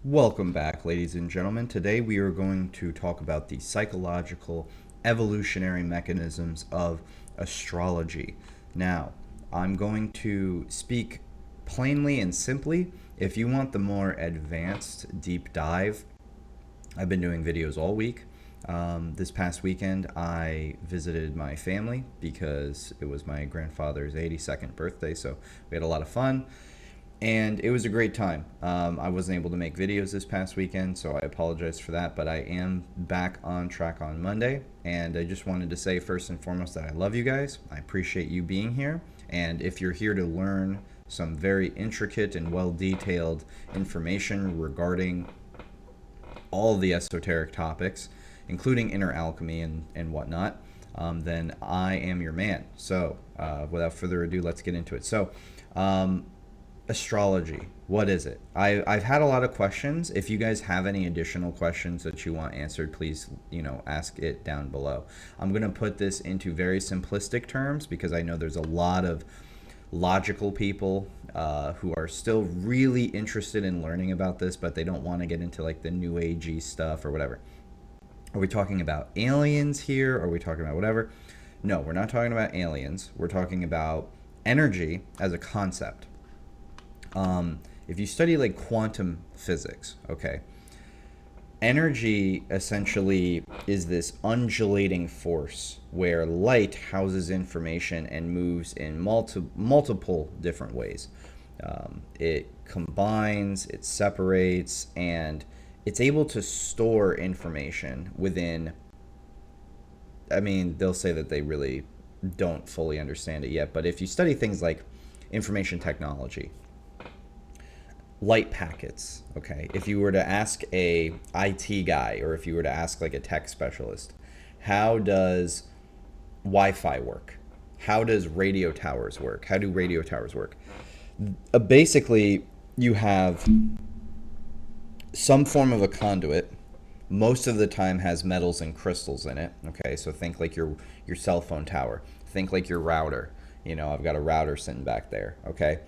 Welcome back, ladies and gentlemen. Today we are going to talk about the psychological evolutionary mechanisms of astrology. Now, I'm going to speak plainly and simply. If you want the more advanced deep dive, I've been doing videos all week. This past weekend, I visited my family because it was my grandfather's 82nd birthday, so we had a lot of fun and it was a great time. I wasn't able to make videos this past weekend, so I apologize for that, but I am back on track on Monday. And I just wanted to say, first and foremost, that I love you guys. I appreciate you being here. And if you're here to learn some very intricate and well detailed information regarding all the esoteric topics, including inner alchemy and whatnot, then I am your man. So, without further ado, let's get into it. Um, Astrology, what is it? I've had a lot of questions. If you guys have any additional questions that you want answered, please, ask it down below. I'm going to put this into very simplistic terms because I know there's a lot of logical people who are still really interested in learning about this, but they don't want to get into like the new agey stuff or whatever. Are we talking about aliens here? Are we talking about whatever? No, we're not talking about aliens. We're talking about energy as a concept. If you study like quantum physics, okay, energy essentially is this undulating force where light houses information and moves in multiple different ways. It combines, it separates, and it's able to store information within. I mean, they'll say that they really don't fully understand it yet, but if you study things like information technology, light packets, okay, if you were to ask a IT guy or if you were to ask like a tech specialist, how does Wi-Fi work? How does radio towers work? How do radio towers work? Basically, you have some form of a conduit. Most of the time has metals and crystals in it. Okay, so think like your cell phone tower. Think like your router. I've got a router sitting back there. Okay,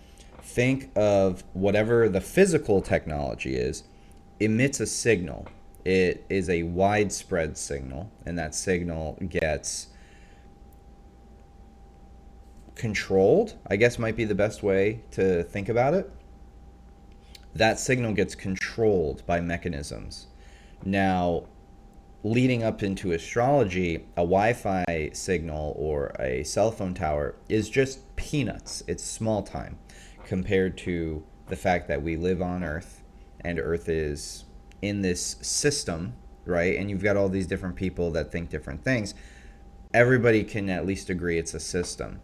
think of whatever the physical technology is, emits a signal. It is a widespread signal, and that signal gets controlled, I guess might be the best way to think about it. That signal gets controlled by mechanisms. Now, leading up into astrology, a Wi-Fi signal or a cell phone tower is just peanuts. It's small time compared to the fact that we live on Earth and Earth is in this system, right? And you've got all these different people that think different things. Everybody can at least agree it's a system.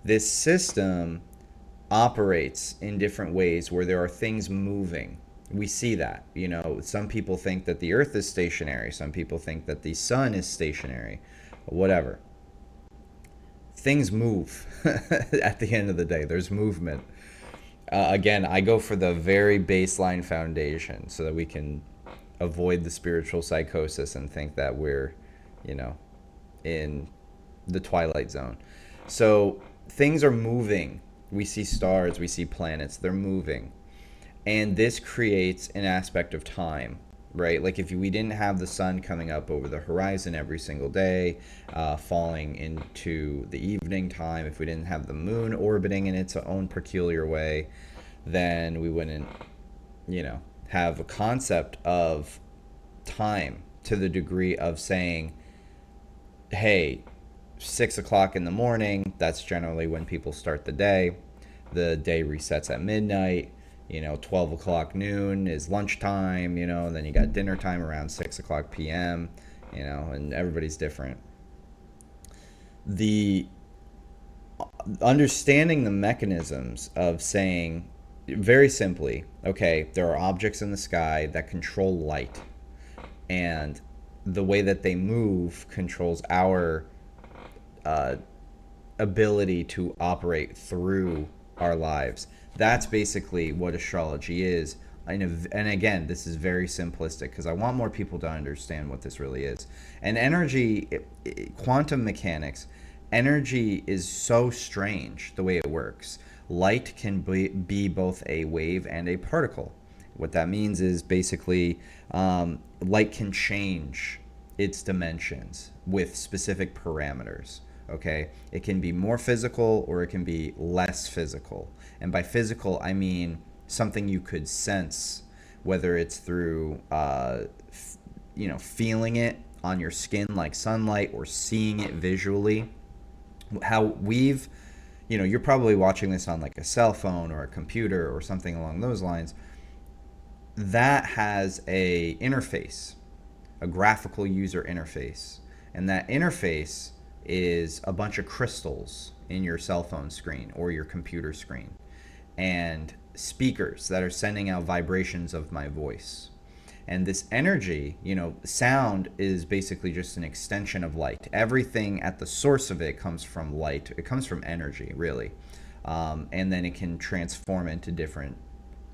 This system operates in different ways where there are things moving. We see that. Some people think that the earth is stationary, some people think that the sun is stationary, whatever. Things move at the end of the day. There's movement. Again, I go for the very baseline foundation so that we can avoid the spiritual psychosis and think that we're, you know, in the twilight zone. So things are moving. We see stars, we see planets, they're moving. And this creates an aspect of time, right? Like if we didn't have the sun coming up over the horizon every single day, falling into the evening time, if we didn't have the moon orbiting in its own peculiar way, then we wouldn't, have a concept of time to the degree of saying, hey, 6 o'clock in the morning, that's generally when people start the day. The day resets at midnight. 12 o'clock noon is lunchtime, and then you got dinner time around 6 o'clock p.m., and everybody's different. The understanding the mechanisms of saying, very simply, okay, there are objects in the sky that control light, and the way that they move controls our uh, ability to operate through our lives. That's basically what astrology is. And again, this is very simplistic because I want more people to understand what this really is. And energy, quantum mechanics, energy is so strange the way it works. Light can be both a wave and a particle. What that means is basically light can change its dimensions with specific parameters. Okay, it can be more physical or it can be less physical. And by physical, I mean something you could sense, whether it's through feeling it on your skin like sunlight, or seeing it visually. How we've you're probably watching this on like a cell phone or a computer or something along those lines. That has a interface, a graphical user interface, and that interface is a bunch of crystals in your cell phone screen or your computer screen, and speakers that are sending out vibrations of my voice. And this energy, sound is basically just an extension of light. Everything at the source of it comes from light. It comes from energy, really. And then it can transform into different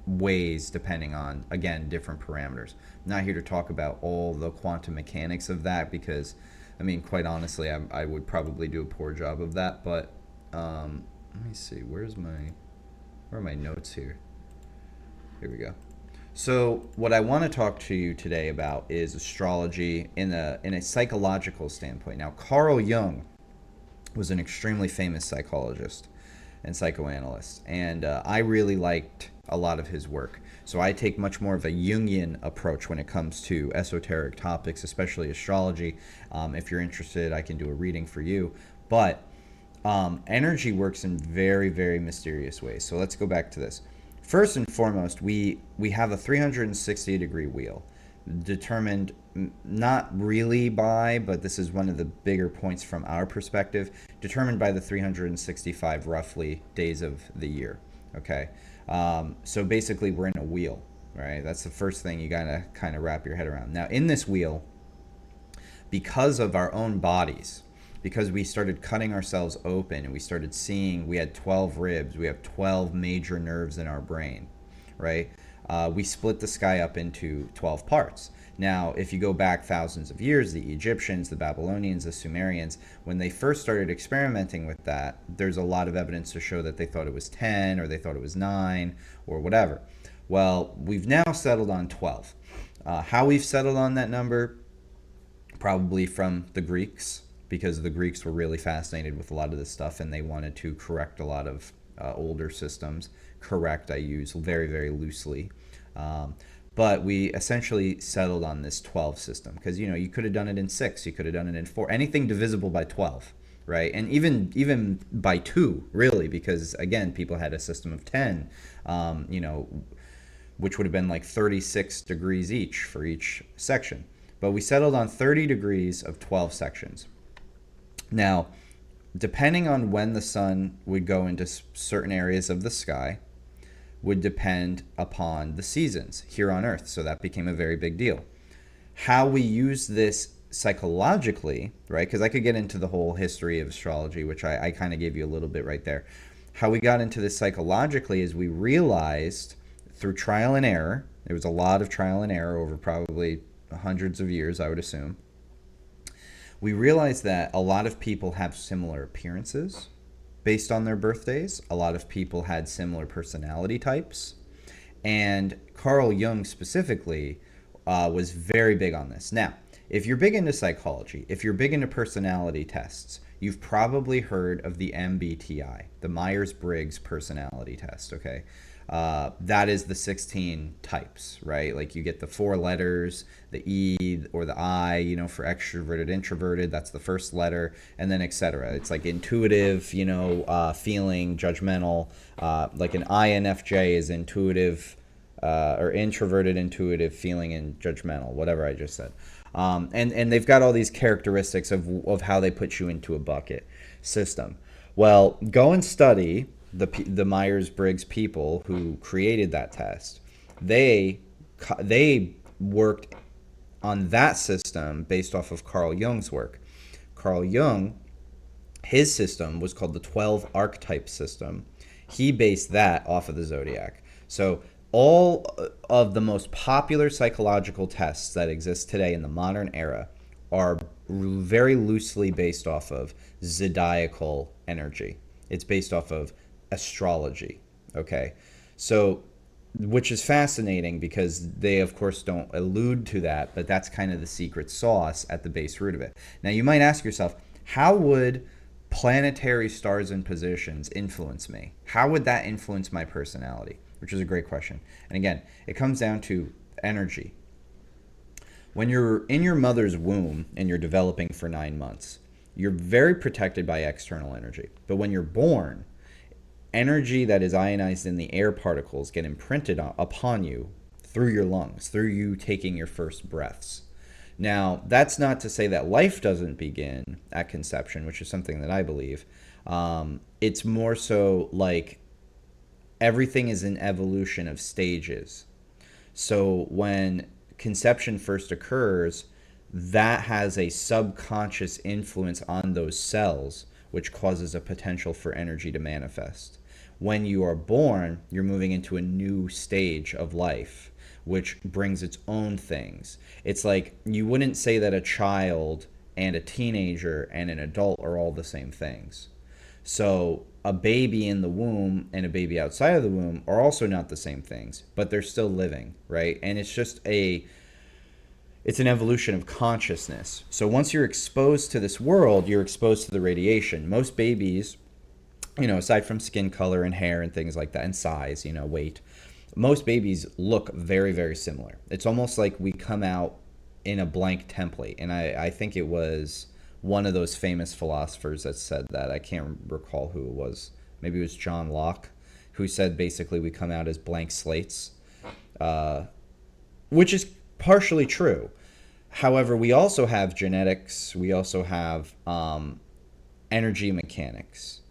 ways depending on, again, different parameters. I'm not here to talk about all the quantum mechanics of that because, quite honestly, I would probably do a poor job of that. But let me see, where are my notes here? Here we go. So what I want to talk to you today about is astrology in a psychological standpoint. Now, Carl Jung was an extremely famous psychologist and psychoanalyst, and I really liked a lot of his work. So I take much more of a Jungian approach when it comes to esoteric topics, especially astrology. If you're interested, I can do a reading for you. But energy works in very, very mysterious ways. So let's go back to this. First and foremost, we have a 360-degree wheel, determined not really by, but this is one of the bigger points from our perspective, determined by the 365 roughly days of the year. Okay, so basically we're in a wheel, right? That's the first thing you gotta kind of wrap your head around. Now, in this wheel, because of our own bodies, because we started cutting ourselves open and we started seeing, we had 12 ribs, we have 12 major nerves in our brain, right? We split the sky up into 12 parts. Now, if you go back thousands of years, the Egyptians, the Babylonians, the Sumerians, when they first started experimenting with that, there's a lot of evidence to show that they thought it was 10 or they thought it was 9 or whatever. Well, we've now settled on 12. How we've settled on that number? Probably from the Greeks, because the Greeks were really fascinated with a lot of this stuff and they wanted to correct a lot of older systems. Correct, I use very, very loosely. But we essentially settled on this 12 system because, you could have done it in 6, you could have done it in 4, anything divisible by 12, right? And even by 2, really, because, again, people had a system of 10, which would have been like 36 degrees each for each section. But we settled on 30 degrees of 12 sections. Now, depending on when the sun would go into certain areas of the sky would depend upon the seasons here on Earth. So that became a very big deal. How we use this psychologically, right? Because I could get into the whole history of astrology, which I kind of gave you a little bit right there. How we got into this psychologically is we realized through trial and error, there was a lot of trial and error over probably hundreds of years, I would assume. We realized that a lot of people have similar appearances based on their birthdays. A lot of people had similar personality types. And Carl Jung specifically was very big on this. Now, if you're big into psychology, if you're big into personality tests, you've probably heard of the MBTI, the Myers-Briggs personality test, okay? That is the 16 types, right? Like you get the 4 letters, the E or the I, for extroverted, introverted, that's the first letter, and then etc. It's like intuitive, feeling, judgmental. Like an INFJ is intuitive, or introverted, intuitive, feeling, and judgmental, whatever I just said. And they've got all these characteristics of how they put you into a bucket system. Well, go and study the Myers-Briggs people who created that test. They worked on that system based off of Carl Jung's work. Carl Jung, his system was called the 12 archetype system. He based that off of the zodiac. So all of the most popular psychological tests that exist today in the modern era are very loosely based off of zodiacal energy. It's based off of astrology. Okay, so which is fascinating because they, of course, don't allude to that, but that's kind of the secret sauce at the base root of it. Now, you might ask yourself, how would planetary stars and positions influence me? How would that influence my personality? Which is a great question. And again, it comes down to energy. When you're in your mother's womb and you're developing for 9 months, you're very protected by external energy. But when you're born, energy that is ionized in the air particles get imprinted upon you through your lungs, through you taking your first breaths. Now, that's not to say that life doesn't begin at conception, which is something that I believe. It's more so like everything is an evolution of stages. So when conception first occurs, that has a subconscious influence on those cells, which causes a potential for energy to manifest. When you are born, you're moving into a new stage of life, which brings its own things. It's like you wouldn't say that a child and a teenager and an adult are all the same things. So a baby in the womb and a baby outside of the womb are also not the same things, but they're still living, right? And it's an evolution of consciousness. So once you're exposed to this world, you're exposed to the radiation. Most babies, aside from skin color and hair and things like that, and size, weight, most babies look very, very similar. It's almost like we come out in a blank template. And I think it was one of those famous philosophers that said that. I can't recall who it was. Maybe it was John Locke, who said basically we come out as blank slates, which is partially true. However, we also have genetics. We also have energy mechanics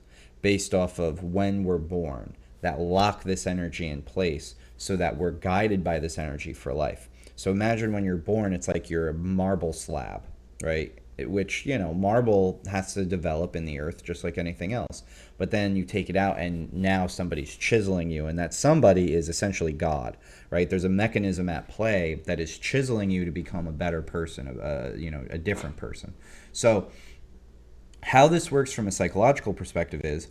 based off of when we're born that lock this energy in place so that we're guided by this energy for life. So imagine when you're born, it's like you're a marble slab, right? Which, marble has to develop in the earth just like anything else. But then you take it out and now somebody's chiseling you, and that somebody is essentially God, right? There's a mechanism at play that is chiseling you to become a better person, a different person. So how this works from a psychological perspective is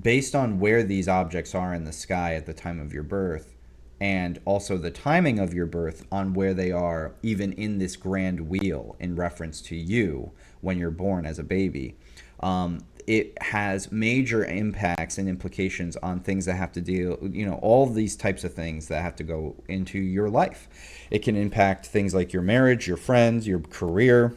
based on where these objects are in the sky at the time of your birth, and also the timing of your birth on where they are even in this grand wheel in reference to you when you're born as a baby. It has major impacts and implications on things that have to deal, all these types of things that have to go into your life. It can impact things like your marriage, your friends, your career,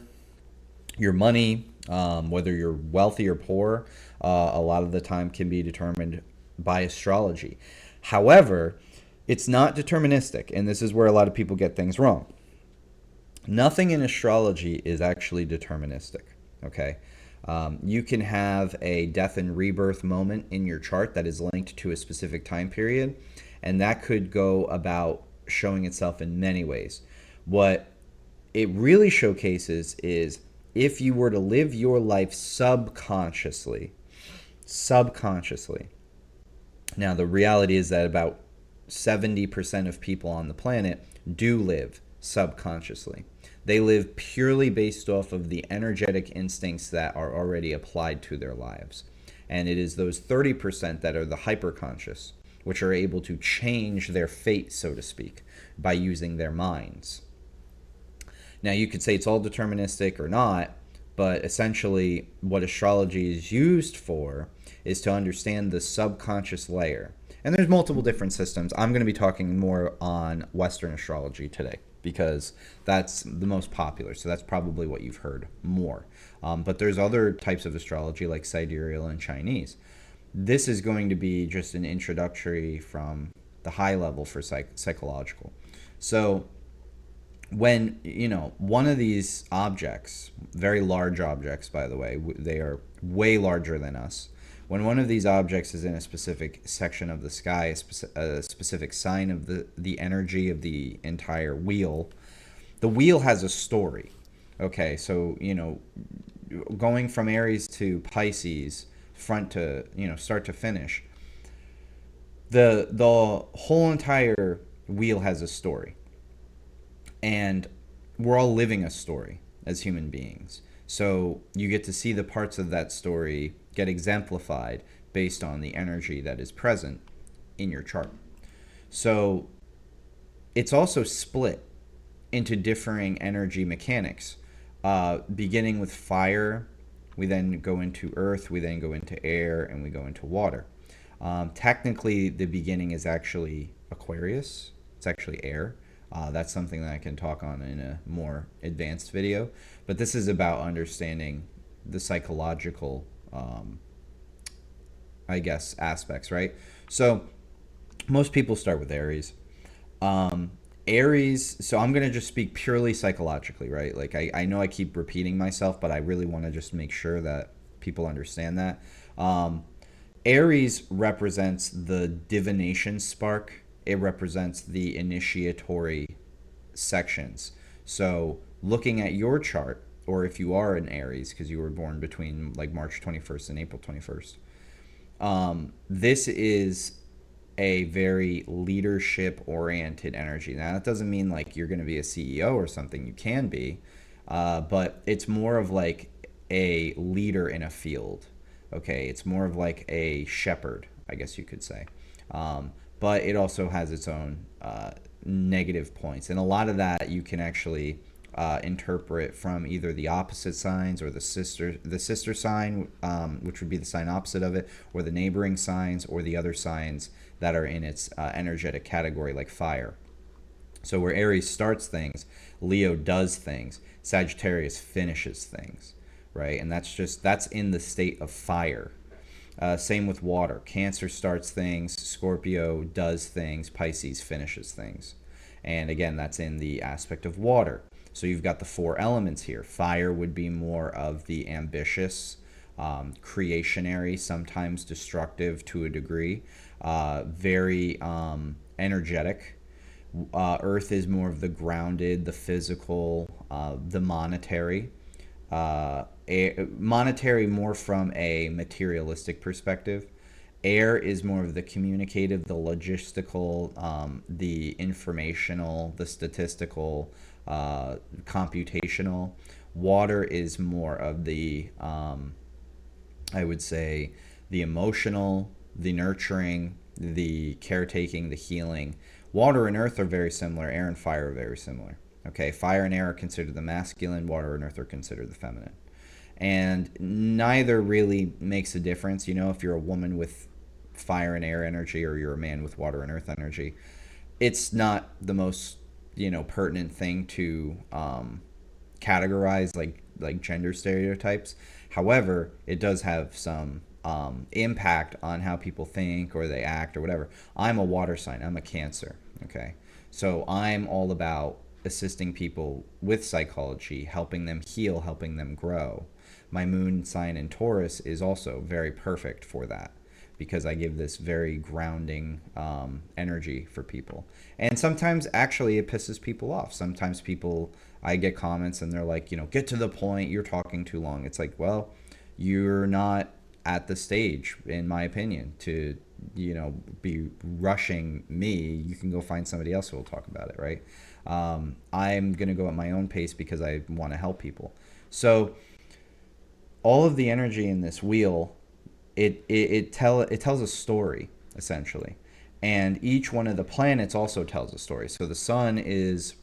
your money, whether you're wealthy or poor. A lot of the time can be determined by astrology. However, it's not deterministic, and this is where a lot of people get things wrong. Nothing in astrology is actually deterministic, okay? You can have a death and rebirth moment in your chart that is linked to a specific time period, and that could go about showing itself in many ways. What it really showcases is if you were to live your life subconsciously. Now, the reality is that about 70% of people on the planet do live subconsciously. They live purely based off of the energetic instincts that are already applied to their lives. And it is those 30% that are the hyperconscious, which are able to change their fate, so to speak, by using their minds. Now, you could say it's all deterministic or not, but essentially what astrology is used for is to understand the subconscious layer. And there's multiple different systems. I'm going to be talking more on Western astrology today because that's the most popular. So that's probably what you've heard more. But there's other types of astrology like sidereal and Chinese. This is going to be just an introductory from the high level for psychological. So when, one of these objects, very large objects, by the way, they are way larger than us. When one of these objects is in a specific section of the sky, a specific sign of the energy of the entire wheel, the wheel has a story. Okay, so, going from Aries to Pisces, front to, start to finish, the whole entire wheel has a story. And we're all living a story as human beings. So you get to see the parts of that story get exemplified based on the energy that is present in your chart. So it's also split into differing energy mechanics, beginning with fire. We then go into earth, we then go into air, and we go into water. Technically, the beginning is actually Aquarius. It's actually air. That's something that I can talk on in a more advanced video. But this is about understanding the psychological, I guess, aspects, right? So most people start with Aries. Um, Aries, so I'm going to just speak purely psychologically, right? Like, I know I keep repeating myself, but I really want to just make sure that people understand that. Um, Aries represents the divination spark, it represents the initiatory sections. So, looking at your chart, or if you are an Aries, because you were born between like March 21st and April 21st, this is a very leadership oriented energy. Now, that doesn't mean like you're going to be a CEO or something. You can be, but it's more of like a leader in a field. Okay, it's more of like a shepherd, I guess you could say. But it also has its own negative points, and a lot of that you can actually interpret from either the opposite signs or the sister sign, which would be the sign opposite of it, or the neighboring signs, or the other signs that are in its energetic category, like fire. So where Aries starts things, Leo does things, Sagittarius finishes things, right? And that's in the state of fire. Same with water. Cancer starts things, Scorpio does things, Pisces finishes things. And again, that's in the aspect of water. So you've got the four elements here. Fire would be more of the ambitious, creationary, sometimes destructive to a degree, very energetic. Earth is more of the grounded, the physical, the monetary. Monetary more from a materialistic perspective. Air is more of the communicative, the logistical, the informational, the statistical, computational. Water is more of the, I would say, the emotional, the nurturing, the caretaking, the healing. Water and earth are very similar. Air and fire are very similar. Okay, fire and air are considered the masculine. Water and earth are considered the feminine. And neither really makes a difference. You know, if you're a woman with fire and air energy or you're a man with water and earth energy, it's not the most, pertinent thing to categorize like gender stereotypes. However, it does have some impact on how people think or they act or whatever. I'm a water sign. I'm a Cancer. Okay, so I'm all about assisting people with psychology, helping them heal, helping them grow. My moon sign in Taurus is also very perfect for that because I give this very grounding energy for people. And sometimes actually it pisses people off. Sometimes people, I get comments and they're like, get to the point, you're talking too long. It's like, well, you're not at the stage, in my opinion, to, be rushing me. You can go find somebody else who will talk about it, right? I'm going to go at my own pace because I want to help people. So all of the energy in this wheel, it tells a story essentially, and each one of the planets also tells a story. So the sun is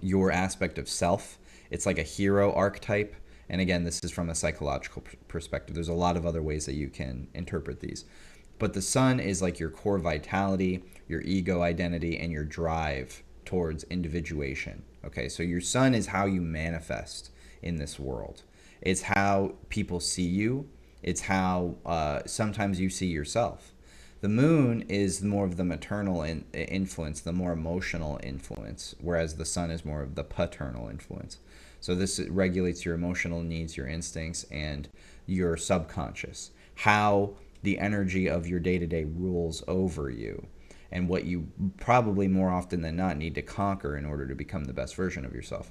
your aspect of self. It's like a hero archetype. And again, this is from a psychological perspective. There's a lot of other ways that you can interpret these. But the sun is like your core vitality, your ego identity, and your drive towards individuation. Okay, so your sun is how you manifest in this world. It's how people see you. It's how sometimes you see yourself. The moon is more of the maternal influence, the more emotional influence, whereas the sun is more of the paternal influence. So this regulates your emotional needs, your instincts, and your subconscious. How the energy of your day-to-day rules over you, and what you probably more often than not need to conquer in order to become the best version of yourself.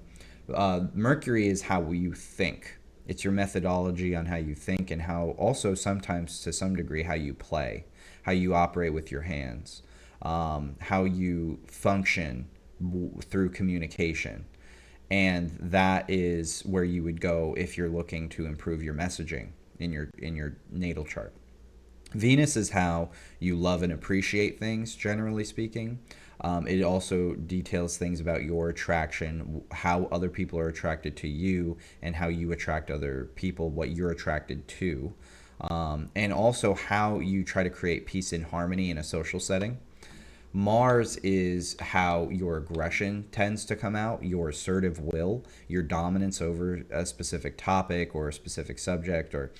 Mercury is how you think. It's your methodology on how you think, and how also sometimes to some degree how you play, how you operate with your hands, how you function through communication. And that is where you would go if you're looking to improve your messaging in your natal chart. Venus is how you love and appreciate things, generally speaking. It also details things about your attraction, how other people are attracted to you, and how you attract other people, what you're attracted to. And also how you try to create peace and harmony in a social setting. Mars is how your aggression tends to come out, your assertive will, your dominance over a specific topic or a specific subject, or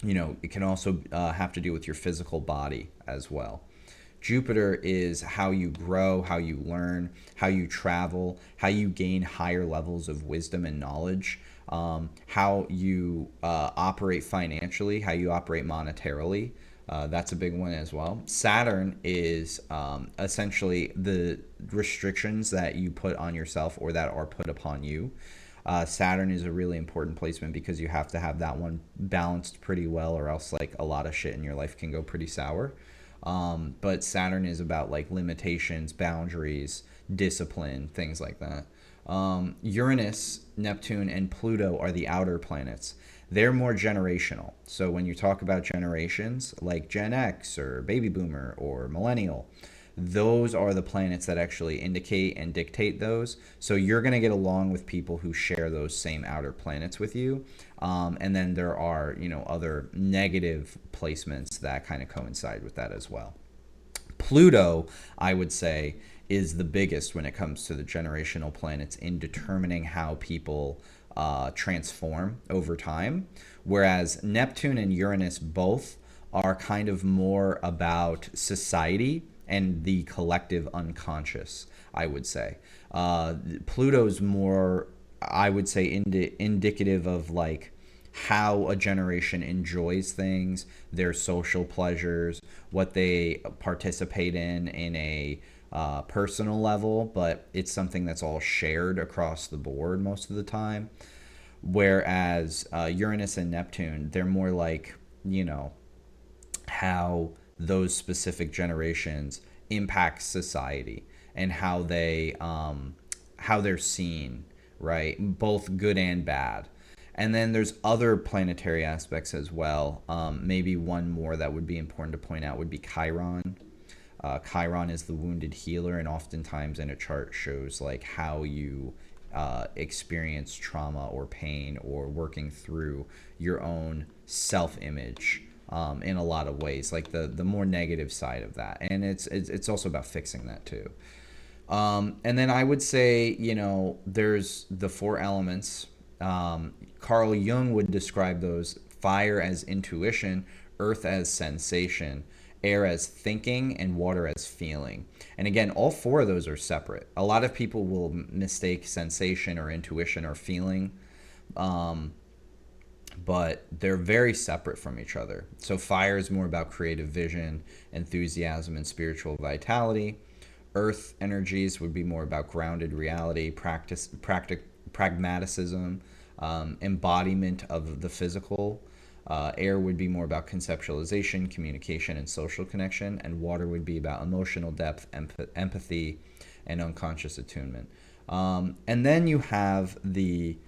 it can also have to do with your physical body as well. Jupiter is how you grow, how you learn, how you travel, how you gain higher levels of wisdom and knowledge, how you operate financially, how you operate monetarily. That's a big one as well. Saturn is essentially the restrictions that you put on yourself or that are put upon you. Saturn is a really important placement because you have to have that one balanced pretty well, or else like a lot of shit in your life can go pretty sour. But Saturn is about like limitations, boundaries, discipline, things like that. Uranus, Neptune, and Pluto are the outer planets. They're more generational. So when you talk about generations like Gen X or Baby Boomer or Millennial, those are the planets that actually indicate and dictate those. So you're going to get along with people who share those same outer planets with you. And then there are, other negative placements that kind of coincide with that as well. Pluto, I would say, is the biggest when it comes to the generational planets in determining how people transform over time. Whereas Neptune and Uranus both are kind of more about society and the collective unconscious, I would say. Pluto's more, I would say, indicative of like how a generation enjoys things, their social pleasures, what they participate in a personal level, but it's something that's all shared across the board most of the time. Whereas Uranus and Neptune, they're more like, how those specific generations impact society and how they're seen, right? Both good and bad. And then there's other planetary aspects as well. Maybe one more that would be important to point out would be Chiron. Chiron is the wounded healer, and oftentimes in a chart shows like how you experience trauma or pain or working through your own self-image in a lot of ways, like the more negative side of that. And it's also about fixing that too. And then I would say, there's the four elements. Carl Jung would describe those: fire as intuition, earth as sensation, air as thinking, and water as feeling. And again, all four of those are separate. A lot of people will mistake sensation or intuition or feeling, but they're very separate from each other. So fire is more about creative vision, enthusiasm, and spiritual vitality. Earth energies would be more about grounded reality, pragmaticism, embodiment of the physical. Air would be more about conceptualization, communication, and social connection. And water would be about emotional depth, empathy, and unconscious attunement. And then you have the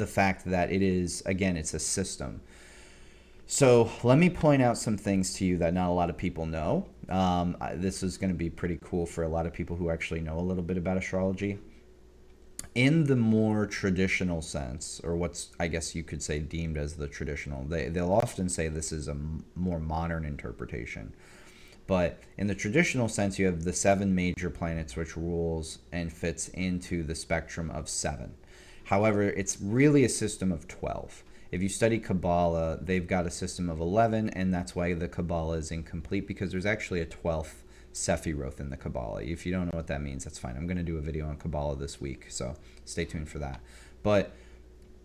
fact that it is, again, it's a system. So let me point out some things to you that not a lot of people know. This is going to be pretty cool for a lot of people who actually know a little bit about astrology. In the more traditional sense, or what's, I guess you could say, deemed as the traditional, they'll often say this is a more modern interpretation. But in the traditional sense, you have the seven major planets, which rules and fits into the spectrum of seven. However, it's really a system of 12. If you study Kabbalah, they've got a system of 11, and that's why the Kabbalah is incomplete, because there's actually a 12th Sephiroth in the Kabbalah. If you don't know what that means, that's fine. I'm going to do a video on Kabbalah this week, so stay tuned for that. But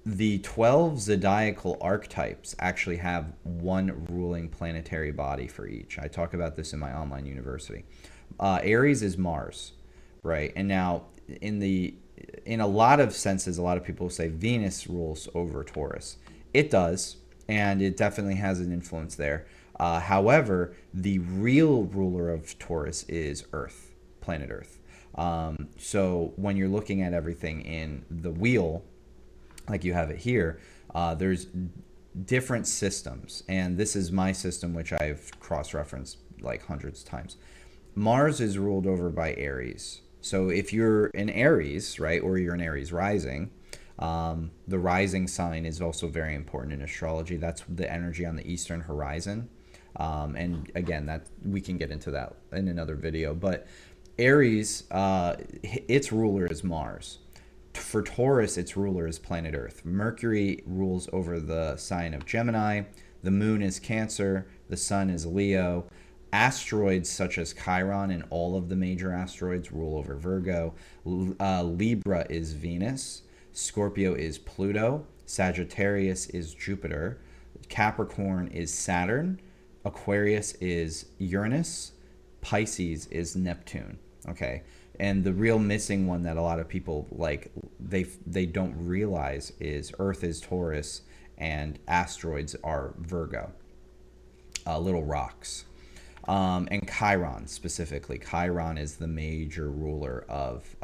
the 12 zodiacal archetypes actually have one ruling planetary body for each. I talk about this in my online university. Aries is Mars, right? And now in a lot of senses, a lot of people say Venus rules over Taurus. It does, and it definitely has an influence there. However, the real ruler of Taurus is Earth, planet Earth. So when you're looking at everything in the wheel, like you have it here, there's different systems, and this is my system, which I've cross-referenced like hundreds of times. Mars is ruled over by Aries. So if you're in Aries, right, or you're in Aries rising, the rising sign is also very important in astrology. That's the energy on the eastern horizon. And again, that we can get into that in another video. But Aries, its ruler is Mars. For Taurus, its ruler is planet Earth. Mercury rules over the sign of Gemini. The moon is Cancer. The sun is Leo. Asteroids such as Chiron and all of the major asteroids rule over Virgo. Libra is Venus. Scorpio is Pluto. Sagittarius is Jupiter. Capricorn is Saturn. Aquarius is Uranus. Pisces is Neptune. Okay. And the real missing one that a lot of people like they don't realize is Earth is Taurus and asteroids are Virgo, little rocks. And Chiron specifically. Chiron is the major ruler of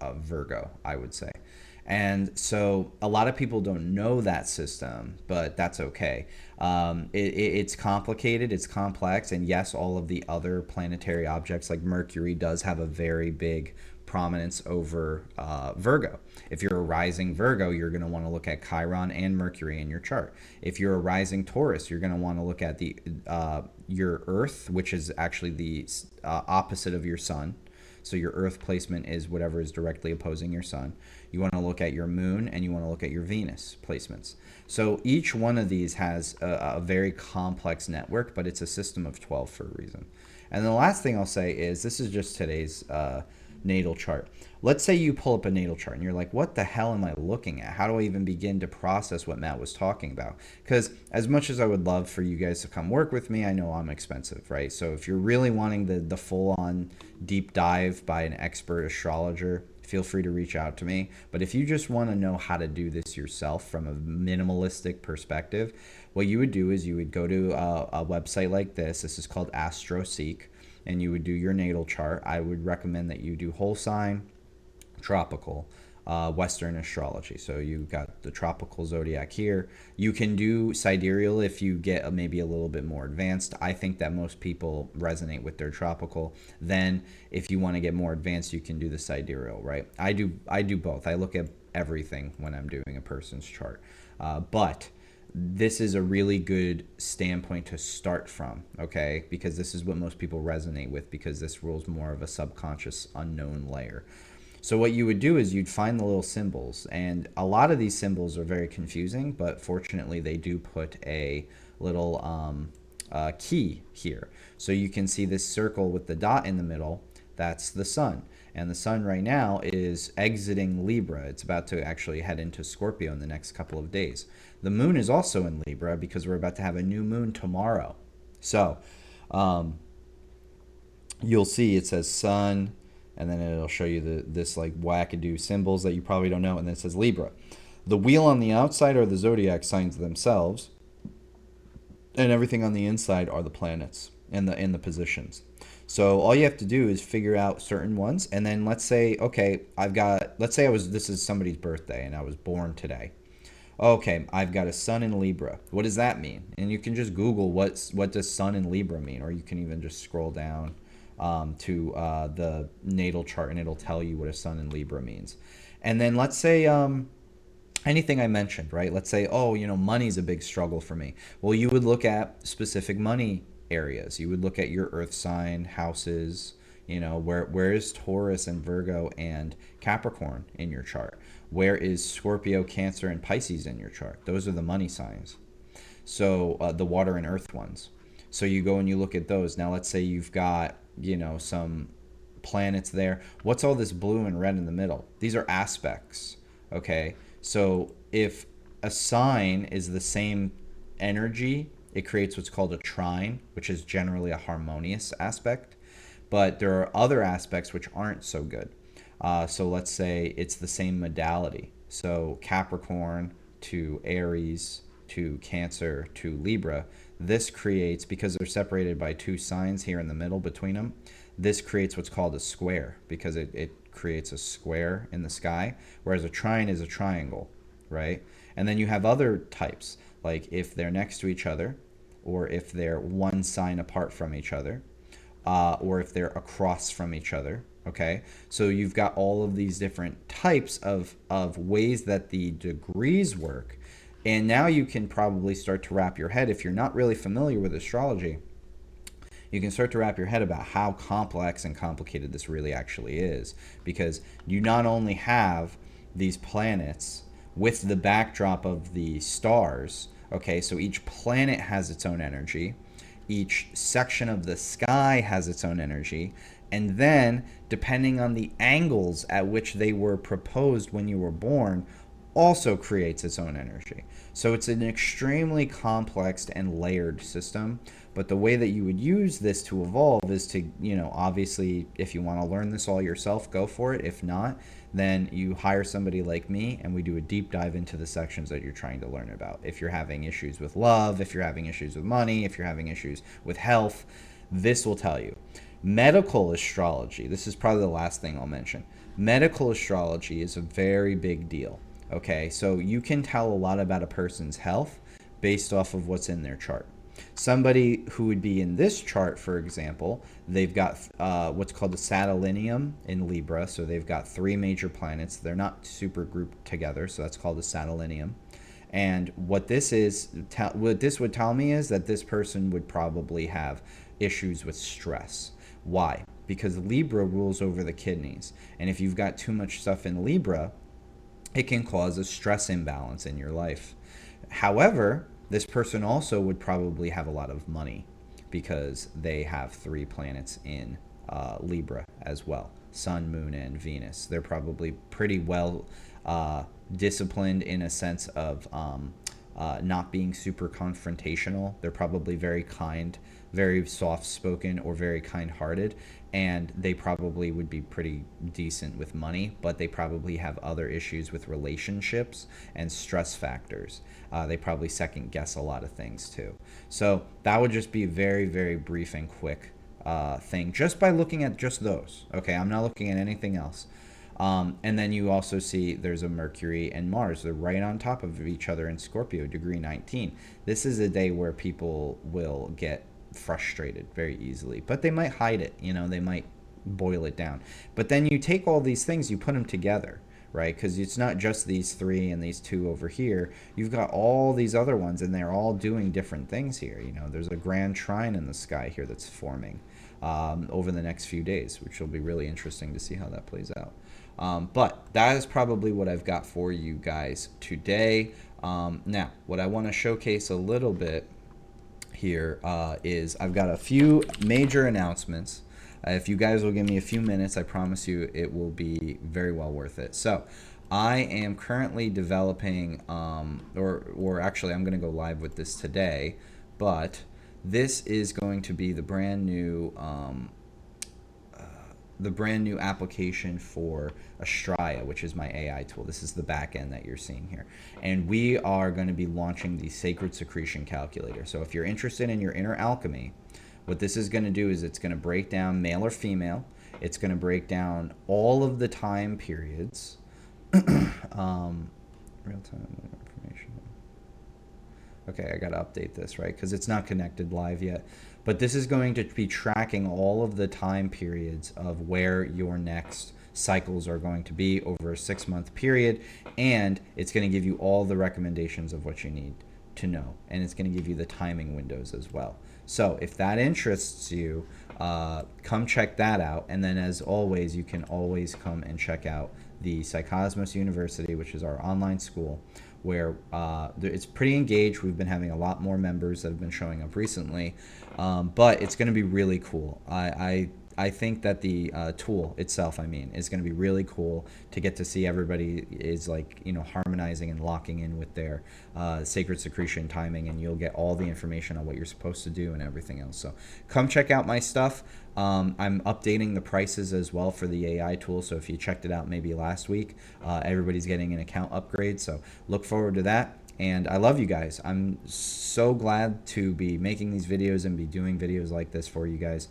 Virgo, I would say. And so a lot of people don't know that system, but that's okay. It's complicated, it's complex, and yes, all of the other planetary objects like Mercury does have a very big prominence over Virgo. If you're a rising Virgo, you're going to want to look at Chiron and Mercury in your chart. If you're a rising Taurus, you're going to want to look at the your Earth, which is actually the opposite of your sun. So your Earth placement is whatever is directly opposing your sun. You want to look at your moon and you want to look at your Venus placements. So each one of these has a very complex network, but it's a system of 12 for a reason. And the last thing I'll say is this is just today's natal chart. Let's say you pull up a natal chart and you're like, what the hell am I looking at? How do I even begin to process what Matt was talking about? Because as much as I would love for you guys to come work with me, I know I'm expensive, right? So if you're really wanting the full-on deep dive by an expert astrologer, feel free to reach out to me. But if you just want to know how to do this yourself from a minimalistic perspective, what you would do is you would go to a website like this. This is called AstroSeek, and you would do your natal chart. I would recommend that you do whole sign, tropical, Western astrology. So you've got the tropical zodiac here. You can do sidereal if you get maybe a little bit more advanced. I think that most people resonate with their tropical. Then if you want to get more advanced, you can do the sidereal, right? I do both. I look at everything when I'm doing a person's chart. But this is a really good standpoint to start from, okay? Because this is what most people resonate with, because this rules more of a subconscious unknown layer. So what you would do is you'd find the little symbols, and a lot of these symbols are very confusing, but fortunately they do put a little key here. So you can see this circle with the dot in the middle, that's the sun. And the sun right now is exiting Libra. It's about to actually head into Scorpio in the next couple of days. The moon is also in Libra because we're about to have a new moon tomorrow. So you'll see it says sun, and then it'll show you this like wackadoo symbols that you probably don't know, and then it says Libra. The wheel on the outside are the zodiac signs themselves, and everything on the inside are the planets and the positions. So all you have to do is figure out certain ones, and then let's say, okay, this is somebody's birthday, and I was born today. Okay, I've got a sun in Libra. What does that mean? And you can just Google what does sun in Libra mean, or you can even just scroll down to the natal chart, and it'll tell you what a sun in Libra means. And then let's say anything I mentioned, right? Let's say, oh, money's a big struggle for me. Well, you would look at specific money areas. You would look at your earth sign, houses, where is Taurus and Virgo and Capricorn in your chart? Where is Scorpio, Cancer, and Pisces in your chart? Those are the money signs. So the water and earth ones. So you go and you look at those. Now let's say you've got, some planets there. What's all this blue and red in the middle? These are aspects, okay? So if a sign is the same energy, it creates what's called a trine, which is generally a harmonious aspect. But there are other aspects which aren't so good. So let's say it's the same modality. So Capricorn to Aries to Cancer to Libra. This creates, because they're separated by two signs here in the middle between them, this creates what's called a square, because it creates a square in the sky, whereas a trine is a triangle, right? And then you have other types. like if they're next to each other, or if they're one sign apart from each other, or if they're across from each other. Okay, so you've got all of these different types of ways that the degrees work. And now you can probably start to wrap your head, if you're not really familiar with astrology, you can start to wrap your head about how complex and complicated this really actually is. Because you not only have these planets with the backdrop of the stars, okay, so each planet has its own energy, each section of the sky has its own energy, and then depending on the angles at which they were proposed when you were born, also creates its own energy. So it's an extremely complex and layered system. But the way that you would use this to evolve is to, obviously, if you want to learn this all yourself, go for it. If not, then you hire somebody like me and we do a deep dive into the sections that you're trying to learn about. If you're having issues with love, if you're having issues with money, if you're having issues with health, this will tell you. Medical astrology, this is probably the last thing I'll mention. Medical astrology is a very big deal. Okay, so you can tell a lot about a person's health based off of what's in their chart. Somebody who would be in this chart, for example, they've got what's called the Satellinium in Libra. So they've got 3 major planets. They're not super grouped together, so that's called the Satellinium. And what this would tell me is that this person would probably have issues with stress. Why? Because Libra rules over the kidneys. And if you've got too much stuff in Libra, it can cause a stress imbalance in your life. However, this person also would probably have a lot of money because they have 3 planets in Libra as well: Sun, Moon, and Venus. They're probably pretty well disciplined in a sense of not being super confrontational. They're probably very kind, very soft-spoken, or very kind-hearted, and they probably would be pretty decent with money, but they probably have other issues with relationships and stress factors. They probably second-guess a lot of things too. So that would just be a very, very brief and quick thing, just by looking at just those. Okay, I'm not looking at anything else. And then you also see there's a Mercury and Mars. They're right on top of each other in Scorpio, degree 19. This is a day where people will get frustrated very easily, but they might hide it. They might boil it down. But then you take all these things, you put them together, right? Because it's not just these 3 and these 2 over here. You've got all these other ones, and they're all doing different things here. There's a grand trine in the sky here that's forming over the next few days, which will be really interesting to see how that plays out. But that is probably what I've got for you guys today. Now, what I want to showcase a little bit here is I've got a few major announcements. If you guys will give me a few minutes, I promise you it will be very well worth it. So I am currently developing, or actually I'm going to go live with this today, but this is going to be the brand new application for Astrology, which is my AI tool. This is the back end that you're seeing here. And we are going to be launching the Sacred Secretion Calculator. So if you're interested in your inner alchemy, what this is going to do is it's going to break down male or female. It's going to break down all of the time periods. Real-time information. Okay, I got to update this, right? Because it's not connected live yet. But this is going to be tracking all of the time periods of where your next cycles are going to be over a 6-month period. And it's going to give you all the recommendations of what you need to know. And it's going to give you the timing windows as well. So if that interests you, come check that out. And then as always, you can always come and check out the Psycosmos University, which is our online school, where it's pretty engaged. We've been having a lot more members that have been showing up recently, but it's going to be really cool. I think that the tool itself, is going to be really cool to get to see everybody is harmonizing and locking in with their sacred secretion timing, and you'll get all the information on what you're supposed to do and everything else. So come check out my stuff. I'm updating the prices as well for the AI tool. So if you checked it out maybe last week, everybody's getting an account upgrade. So look forward to that. And I love you guys. I'm so glad to be making these videos and be doing videos like this for you guys.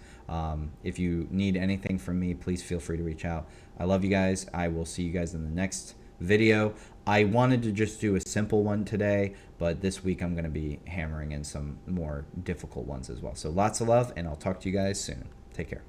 If you need anything from me, please feel free to reach out. I love you guys. I will see you guys in the next video. I wanted to just do a simple one today, but this week I'm going to be hammering in some more difficult ones as well. So lots of love, and I'll talk to you guys soon. Take care.